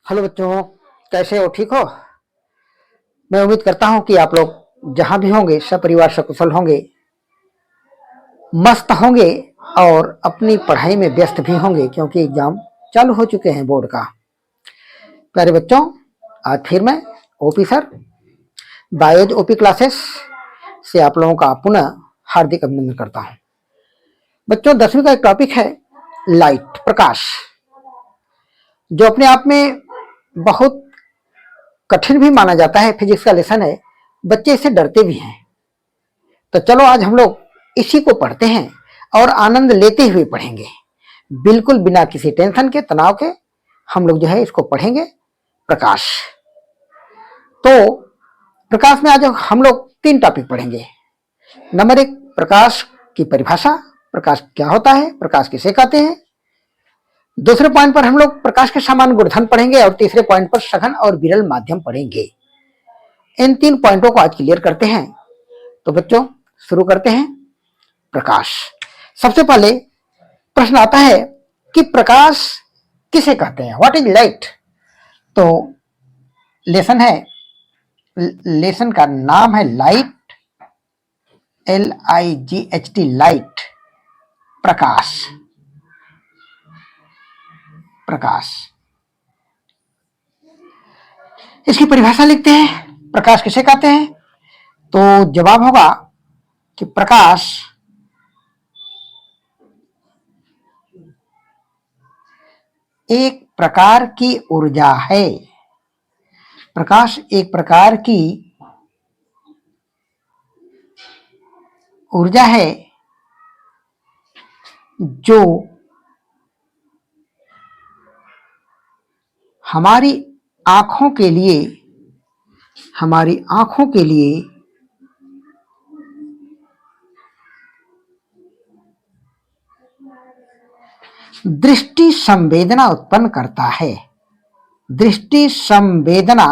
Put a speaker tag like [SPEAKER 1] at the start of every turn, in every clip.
[SPEAKER 1] Hello बच्चों, कैसे हो? ठीक हो? मैं उम्मीद करता हूं कि आप लोग जहां भी होंगे सब परिवार सकुशल होंगे, मस्त होंगे और अपनी पढ़ाई में व्यस्त भी होंगे क्योंकि एग्जाम चालू हो चुके हैं बोर्ड का। प्यारे बच्चों, आज फिर मैं ओपी सर बायोज ओपी क्लासेस से आप लोगों का पुनः हार्दिक अभिनंदन करता हूं। बच्चों, 10वीं का एक टॉपिक है लाइट, प्रकाश, जो अपने आप में बहुत कठिन भी माना जाता है। फिजिक्स का लेसन है, बच्चे इससे डरते भी हैं। तो चलो आज हम लोग इसी को पढ़ते हैं और आनंद लेते हुए पढ़ेंगे, बिल्कुल बिना किसी टेंशन के, तनाव के। हम लोग जो है इसको पढ़ेंगे। प्रकाश। तो प्रकाश में आज हम लोग 3 टॉपिक पढ़ेंगे। नंबर 1, प्रकाश की परिभाषा, प्रकाश क्या होता है, प्रकाश किसे कहते हैं। दूसरे पॉइंट पर हम लोग प्रकाश के सामान्य गुणधर्म पढ़ेंगे और तीसरे पॉइंट पर सघन और विरल माध्यम पढ़ेंगे। इन 3 पॉइंटों को आज क्लियर करते हैं। तो बच्चों शुरू करते हैं। प्रकाश। सबसे पहले प्रश्न आता है कि प्रकाश किसे कहते हैं, व्हाट इज लाइट। तो लेसन का नाम है लाइट, LIGHT, लाइट, प्रकाश। प्रकाश, इसकी परिभाषा लिखते हैं। प्रकाश किसे कहते हैं, तो जवाब होगा कि प्रकाश एक प्रकार की ऊर्जा है। प्रकाश एक प्रकार की ऊर्जा है जो हमारी आंखों के लिए दृष्टि संवेदना उत्पन्न करता है। दृष्टि संवेदना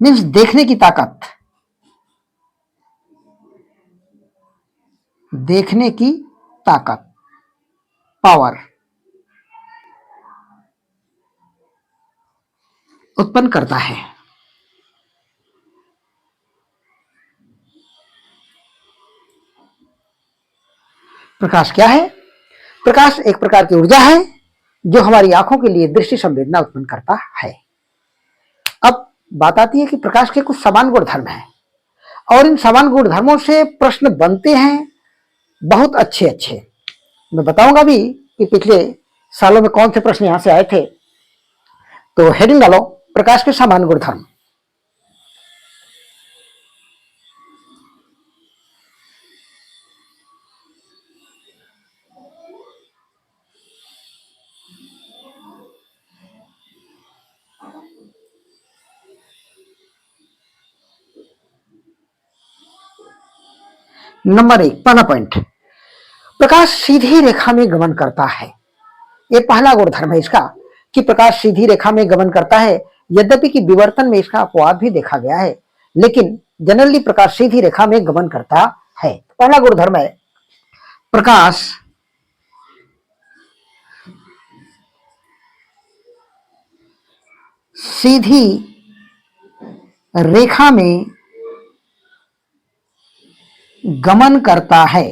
[SPEAKER 1] मीन्स देखने की ताकत, पावर उत्पन्न करता है। प्रकाश क्या है? प्रकाश एक प्रकार की ऊर्जा है जो हमारी आंखों के लिए दृष्टि संवेदना उत्पन्न करता है। अब बात आती है कि प्रकाश के कुछ समान गुणधर्म हैं और इन समान गुणधर्मों से प्रश्न बनते हैं बहुत अच्छे अच्छे। मैं बताऊंगा भी कि पिछले सालों में कौन से प्रश्न यहां से आए थे। तो हेडिंग डालो, प्रकाश के समान गुणधर्म। नंबर 1, पहला पॉइंट, प्रकाश सीधी रेखा में गमन करता है। यह पहला गुणधर्म है इसका कि प्रकाश सीधी रेखा में गमन करता है। यद्यपि कि विवर्तन में इसका अपवाद भी देखा गया है, लेकिन जनरली प्रकाश सीधी रेखा में गमन करता है। पहला गुणधर्म है प्रकाश सीधी रेखा में गमन करता है।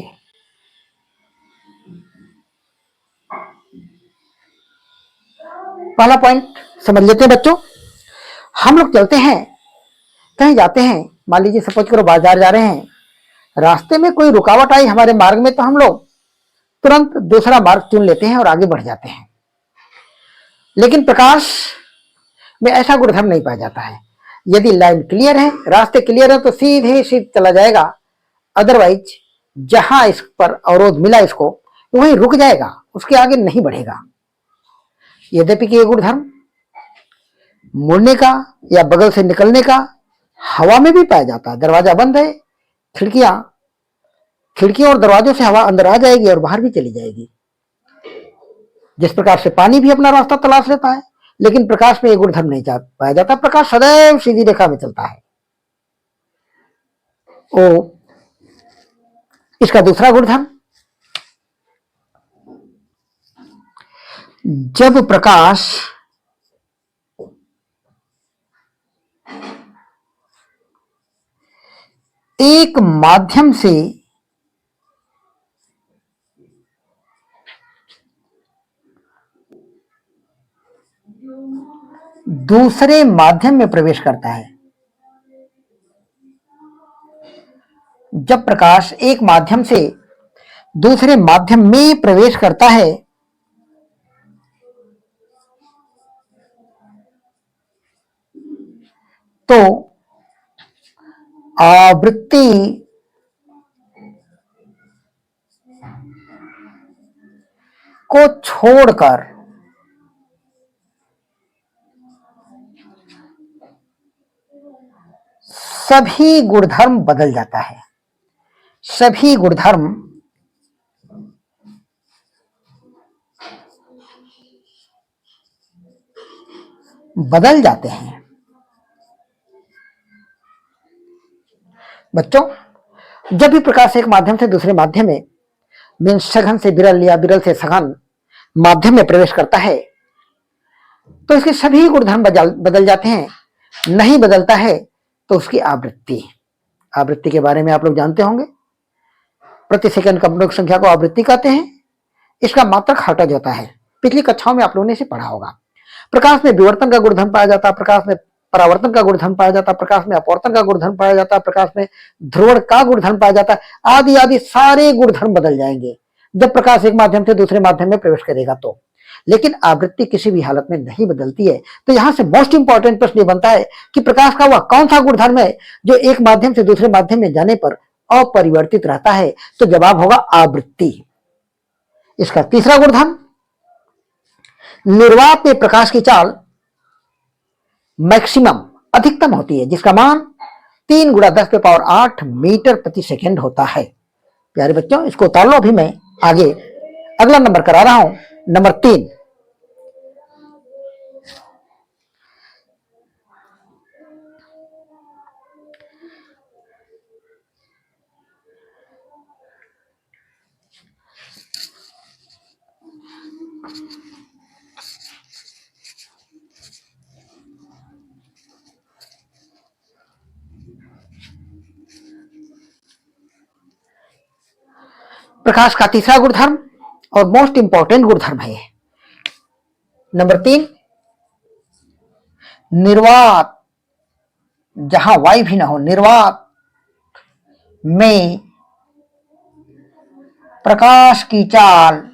[SPEAKER 1] पहला पॉइंट समझ लेते हैं बच्चों। हम लोग चलते हैं, कहीं जाते हैं, मान लीजिए सपोज करो बाजार जा रहे हैं, रास्ते में कोई रुकावट आई हमारे मार्ग में, तो हम लोग तुरंत दूसरा मार्ग चुन लेते हैं और आगे बढ़ जाते हैं। लेकिन प्रकाश में ऐसा गुणधर्म नहीं पाया जाता है। यदि लाइन क्लियर है, रास्ते क्लियर है, तो सीधे चला जाएगा। अदरवाइज जहां इस पर अवरोध मिला इसको, तो वहीं रुक जाएगा, उसके आगे नहीं बढ़ेगा। यद्यपि कि ये गुणधर्म मुड़ने का या बगल से निकलने का हवा में भी पाया जाता है। दरवाजा बंद है, खिड़कियों और दरवाजों से हवा अंदर आ जाएगी और बाहर भी चली जाएगी। जिस प्रकार से पानी भी अपना रास्ता तलाश लेता है, लेकिन प्रकाश में यह गुणधर्म नहीं पाया जाता। प्रकाश सदैव सीधी रेखा में चलता है। ओ इसका दूसरा गुणधर्म, जब प्रकाश एक माध्यम से दूसरे माध्यम में प्रवेश करता है, जब प्रकाश एक माध्यम से दूसरे माध्यम में प्रवेश करता है तो आवृत्ति को छोड़कर सभी गुणधर्म बदल जाता है। सभी गुणधर्म बदल जाते हैं। बच्चों, जब भी प्रकाश एक माध्यम से दूसरे माध्यम में, मीन्स सघन से विरल या विरल से सघन माध्यम में प्रवेश करता है तो इसके सभी गुणधर्म बदल जाते हैं। नहीं बदलता है तो उसकी आवृत्ति, आवृत्ति के बारे में आप लोग जानते होंगे। प्रति सेकंड कंपनों की संख्या को आवृत्ति कहते हैं। इसका मात्रक हर्ट्ज होता है। पिछली कक्षाओं में आप लोगों ने इसे पढ़ा होगा। प्रकाश में विवर्तन का गुणधर्म पाया जाता है, प्रकाश में परावर्तन का गुणधर्म पाया जाता है, प्रकाश में अपवर्तन का गुणधर्म पाया जाता है, प्रकाश में ध्रुवण का गुणधर्म पाया जाता है, आदि आदि सारे गुणधर्म बदल जाएंगे जब प्रकाश एक माध्यम से दूसरे माध्यम में प्रवेश करेगा तो। लेकिन आवृत्ति किसी भी हालत में नहीं बदलती है। तो यहां से मोस्ट इंपॉर्टेंट प्रश्न ये बनता है कि प्रकाश का वह कौन सा गुणधर्म है जो एक माध्यम से दूसरे माध्यम में जाने पर अपरिवर्तित रहता है? तो जवाब होगा आवृत्ति। इसका तीसरा गुणधर्म, निर्वात में प्रकाश की चाल मैक्सिमम, अधिकतम होती है, जिसका मान 3 × 10⁸ मीटर प्रति सेकेंड होता है। प्यारे बच्चों, इसको उतार लो। अभी मैं आगे अगला नंबर करा रहा हूं, नंबर 3। प्रकाश का तीसरा गुणधर्म और मोस्ट इंपॉर्टेंट गुणधर्म है नंबर 3, निर्वात, जहां वायु भी ना हो, निर्वात में प्रकाश की चाल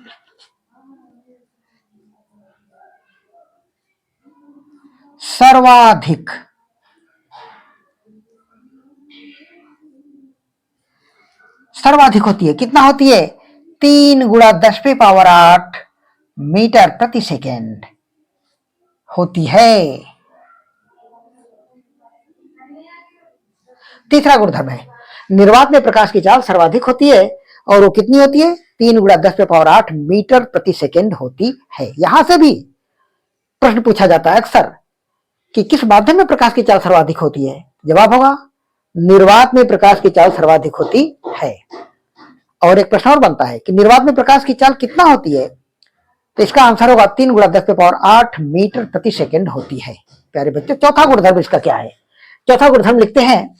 [SPEAKER 1] सर्वाधिक होती है। कितना होती है? 3 × 10⁸ मीटर प्रति सेकेंड होती है। तीसरा गुणधर्म है, निर्वात में प्रकाश की चाल सर्वाधिक होती है और वो कितनी होती है? 3 × 10⁸ मीटर प्रति सेकेंड होती है। यहां से भी प्रश्न पूछा जाता है अक्सर कि किस माध्यम में प्रकाश की चाल सर्वाधिक होती है? जवाब होगा निर्वात में प्रकाश की चाल सर्वाधिक होती है। और एक प्रश्न और बनता है कि निर्वात में प्रकाश की चाल कितना होती है? तो इसका आंसर होगा 3 × 10⁸ मीटर प्रति सेकेंड होती है। प्यारे बच्चे, चौथा गुणधर्म इसका क्या है? चौथा गुणधर्म लिखते हैं,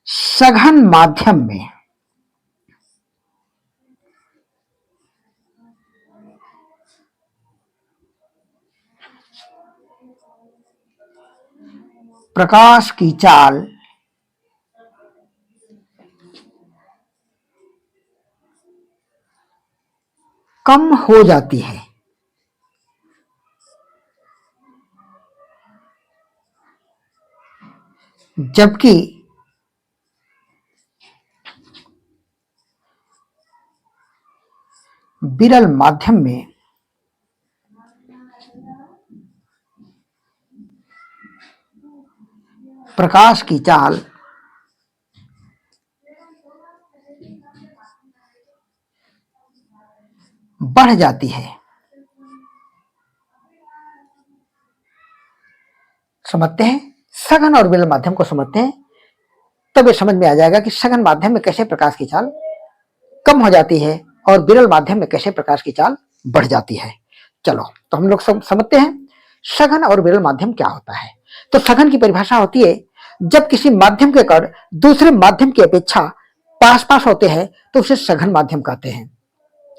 [SPEAKER 1] सघन माध्यम में प्रकाश की चाल कम हो जाती है। जबकि विरल माध्यम में प्रकाश की चाल बढ़ जाती है। समझते हैं, सघन और विरल माध्यम को समझते हैं। तब ये समझ में आ जाएगा कि सघन माध्यम में कैसे प्रकाश की चाल कम हो जाती है और विरल माध्यम में कैसे प्रकाश की चाल बढ़ जाती है। चलो तो हम लोग सब समझते हैं सघन और विरल माध्यम क्या होता है। तो सघन की परिभाषा होती है जब किसी माध्यम के कण दूसरे माध्यम की अपेक्षा पास पास होते हैं तो उसे सघन माध्यम कहते हैं।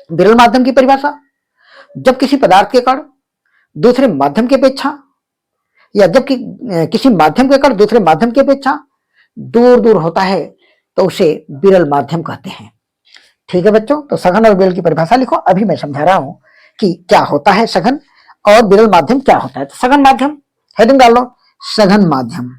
[SPEAKER 1] विरल माध्यम की परिभाषा जब किसी पदार्थ के कण दूसरे माध्यम की अपेक्षा या जब किसी माध्यम के कण दूसरे माध्यम की अपेक्षा दूर दूर होता है तो उसे विरल माध्यम कहते हैं। ठीक है बच्चों, तो सघन और विरल की परिभाषा लिखो। अभी मैं समझा रहा हूं कि क्या होता है सघन और विरल माध्यम क्या होता है। तो सघन माध्यम हेडिंग डाल लो, सघन माध्यम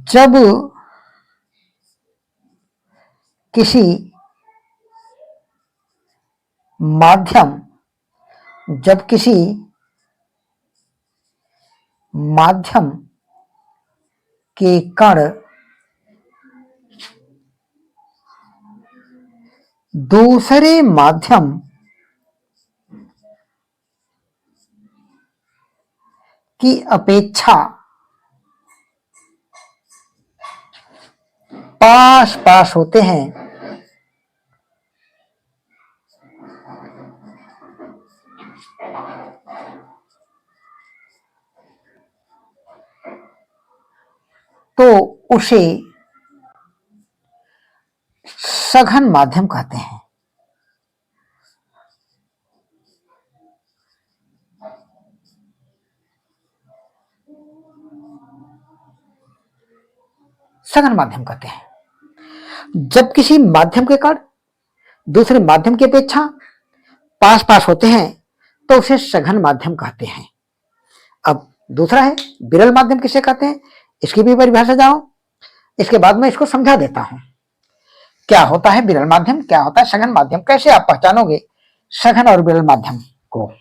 [SPEAKER 1] जब किसी माध्यम के कण दूसरे माध्यम की अपेक्षा पास पास होते हैं तो उसे सघन माध्यम कहते हैं। सघन माध्यम कहते हैं जब किसी माध्यम के कण दूसरे माध्यम की अपेक्षा पास पास होते हैं तो उसे सघन माध्यम कहते हैं। अब दूसरा है विरल माध्यम किसे कहते हैं, इसकी भी परिभाषा जाओ, इसके बाद मैं इसको समझा देता हूं क्या होता है विरल माध्यम, क्या होता है सघन माध्यम, कैसे आप पहचानोगे सघन और विरल माध्यम को।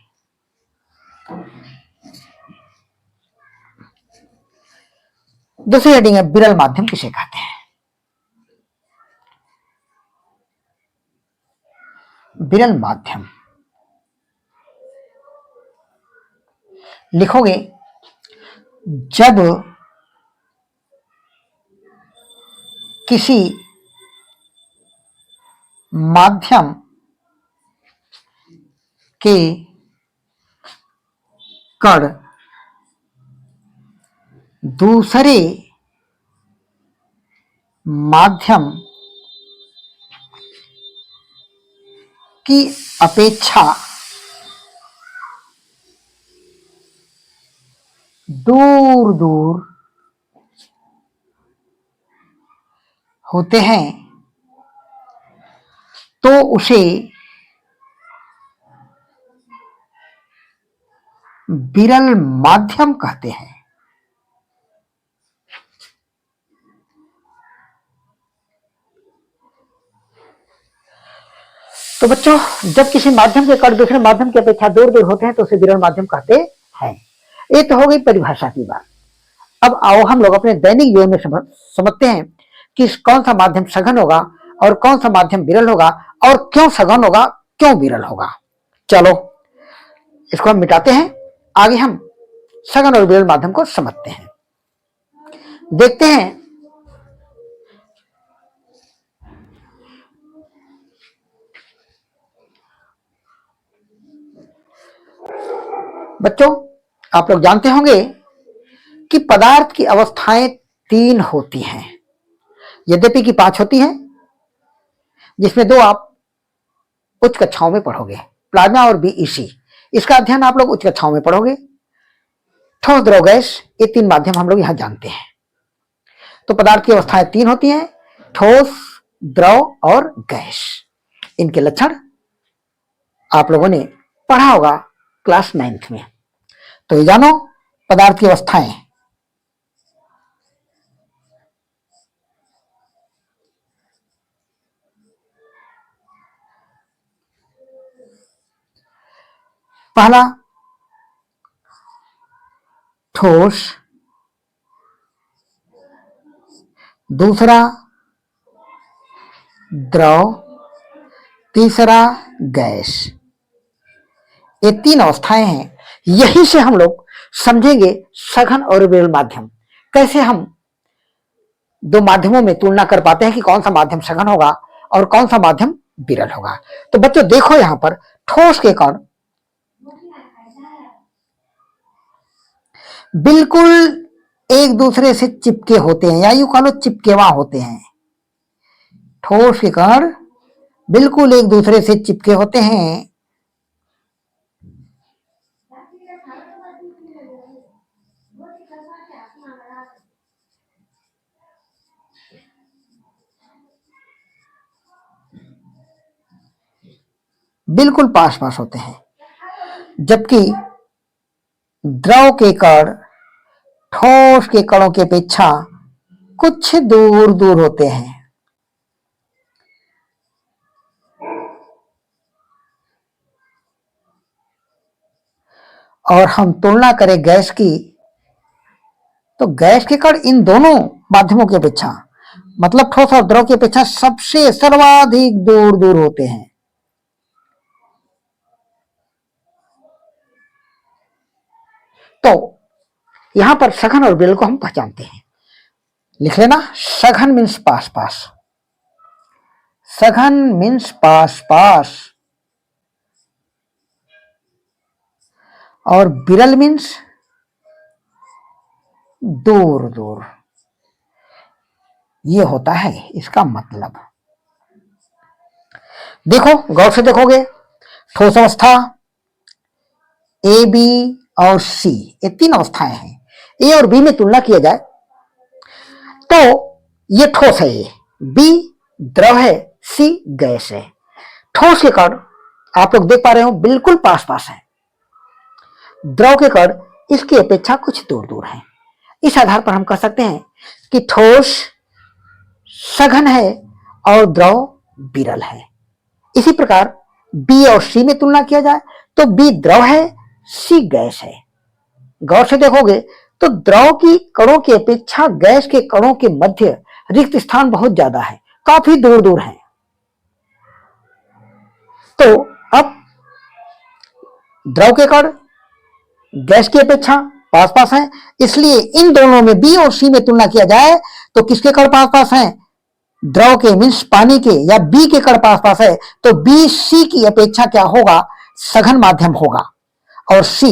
[SPEAKER 1] दूसरी हेडिंग है विरल माध्यम किसे कहते हैं। विरल माध्यम लिखोगे जब किसी माध्यम के कण दूसरे माध्यम की अपेक्षा दूर दूर होते हैं तो उसे विरल माध्यम कहते हैं। तो बच्चों जब किसी माध्यम के कण दूसरे माध्यम की अपेक्षा दूर दूर होते हैं तो उसे विरल माध्यम कहते हैं। ये तो हो गई परिभाषा की बात। अब आओ हम लोग अपने दैनिक जीवन में समझते हैं कि कौन सा माध्यम सघन होगा और कौन सा माध्यम विरल होगा और क्यों सघन होगा क्यों विरल होगा। चलो इसको हम मिटाते हैं, आगे हम सघन और विरल माध्यम को समझते हैं। देखते हैं बच्चों, आप लोग जानते होंगे कि पदार्थ की अवस्थाएं 3 होती हैं, यद्यपि कि 5 होती हैं, जिसमें 2 आप उच्च कक्षाओं में पढ़ोगे, प्लाज्मा और बीईसी। इसका अध्ययन आप लोग उच्च कक्षाओं में पढ़ोगे। ठोस द्रव गैस, ये 3 माध्यम हम लोग यहां जानते हैं। तो पदार्थ की अवस्थाएं 3 होती हैं, ठोस, द्रव और गैस। इनके लक्षण आप लोगों ने पढ़ा होगा क्लास 9th में। तो ये जानो पदार्थ की अवस्थाएं। पहला ठोस, दूसरा द्रव, तीसरा गैस। ये तीन अवस्थाएं हैं। यही से हम लोग समझेंगे सघन और विरल माध्यम। कैसे हम दो माध्यमों में तुलना कर पाते हैं कि कौन सा माध्यम सघन होगा और कौन सा माध्यम विरल होगा। तो बच्चों देखो यहां पर ठोस के कण बिल्कुल एक दूसरे से चिपके होते हैं, या यूं कह लो चिपकेवा होते हैं। ठोस के कण बिल्कुल एक दूसरे से चिपके होते हैं। बिल्कुल पास पास होते हैं, जबकि द्रव के कण ठोस के कणों की अपेक्षा कुछ दूर दूर होते हैं। और हम तुलना करें गैस की, तो गैस के कण इन दोनों माध्यमों की अपेक्षा, मतलब ठोस और द्रव की अपेक्षा सबसे सर्वाधिक दूर दूर होते हैं। तो यहां पर सघन और विरल को हम पहचानते हैं। लिख लेना, सघन मीन्स पास पास, सघन मीन्स पास पास, और विरल मीन्स दूर दूर। ये होता है इसका मतलब। देखो गौर से देखोगे, ठोस अवस्था ए, बी और सी, ये तीन अवस्थाएं हैं। ए और बी में तुलना किया जाए तो ये ठोस है, ए, बी द्रव है, सी गैस है। ठोस के कण आप लोग देख पा रहे हो बिल्कुल पास पास है, द्रव के कण इसकी अपेक्षा कुछ दूर दूर है। इस आधार पर हम कह सकते हैं कि ठोस सघन है और द्रव विरल है। इसी प्रकार बी और सी में तुलना किया जाए तो बी द्रव है, सी गैस है। गौर से देखोगे तो द्रव की कणों की अपेक्षा गैस के कणों के मध्य रिक्त स्थान बहुत ज्यादा है, काफी दूर दूर है। तो अब द्रव के कण गैस की अपेक्षा पास पास है, इसलिए इन दोनों में बी और सी में तुलना किया जाए तो किसके कण पास पास हैं? द्रव के मीन्स पानी के, या बी के कण पास पास है तो बी सी की अपेक्षा क्या होगा? सघन माध्यम होगा और सी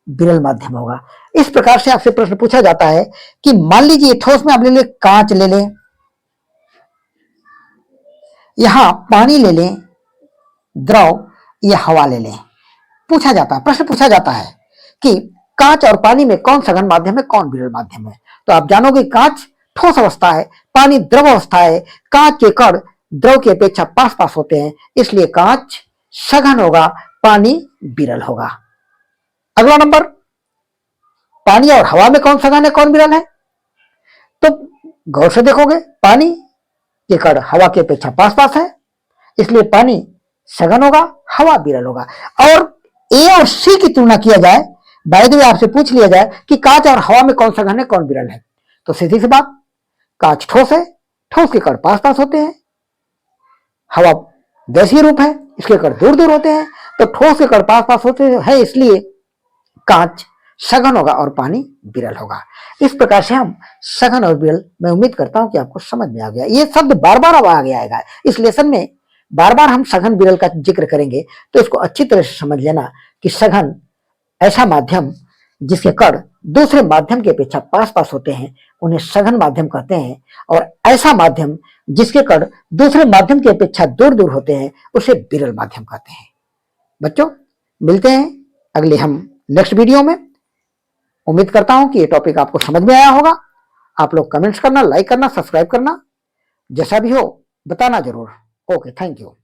[SPEAKER 1] विरल माध्यम होगा। इस प्रकार से आपसे प्रश्न पूछा जाता है कि मान लीजिए ठोस में आप ले ले कांच ले लें, यहां पानी ले लें, द्रव या हवा ले लें। पूछा जाता है, प्रश्न पूछा जाता है कि कांच और पानी में कौन सघन माध्यम है, कौन विरल माध्यम है। तो आप जानोगे कांच ठोस अवस्था है, पानी द्रव अवस्था है। कांच के कण द्रव की अपेक्षा पास पास होते हैं, इसलिए कांच सघन होगा, पानी विरल होगा। अगला नंबर, पानी और हवा में कौन सघन है, कौन विरल है? तो गौर से देखोगे पानी के कण हवा की अपेक्षा पास पास है, इसलिए पानी सघन होगा, हवा विरल होगा। और ए और सी की तुलना किया जाए, बाय द वे आपसे पूछ लिया जाए कि कांच और हवा में कौन सघन है, कौन विरल है, तो सीधी सी बात, कांच ठोस है, ठोस के कण पास पास होते हैं। हवा गैसीय रूप है, इसके कण दूर दूर होते हैं, तो ठोस के कण पास पास होते हैं, इसलिए कांच सघन होगा और पानी विरल होगा। इस प्रकार से हम सघन और विरल, मैं उम्मीद करता हूं कि आपको समझ में आ गया। ये शब्द बार बार अब आगे आएगा इस लेसन में, बार बार हम सघन विरल का जिक्र करेंगे, तो इसको अच्छी तरह से समझ लेना कि सघन ऐसा माध्यम जिसके कण दूसरे माध्यम की अपेक्षा पास पास होते हैं, उन्हें सघन माध्यम कहते हैं। और ऐसा माध्यम जिसके कण दूसरे माध्यम की अपेक्षा दूर दूर होते हैं, उसे विरल माध्यम कहते हैं। बच्चों मिलते हैं अगले हम नेक्स्ट वीडियो में। उम्मीद करता हूं कि ये टॉपिक आपको समझ में आया होगा। आप लोग कमेंट्स करना, लाइक करना, सब्सक्राइब करना, जैसा भी हो बताना जरूर। Okay, thank you.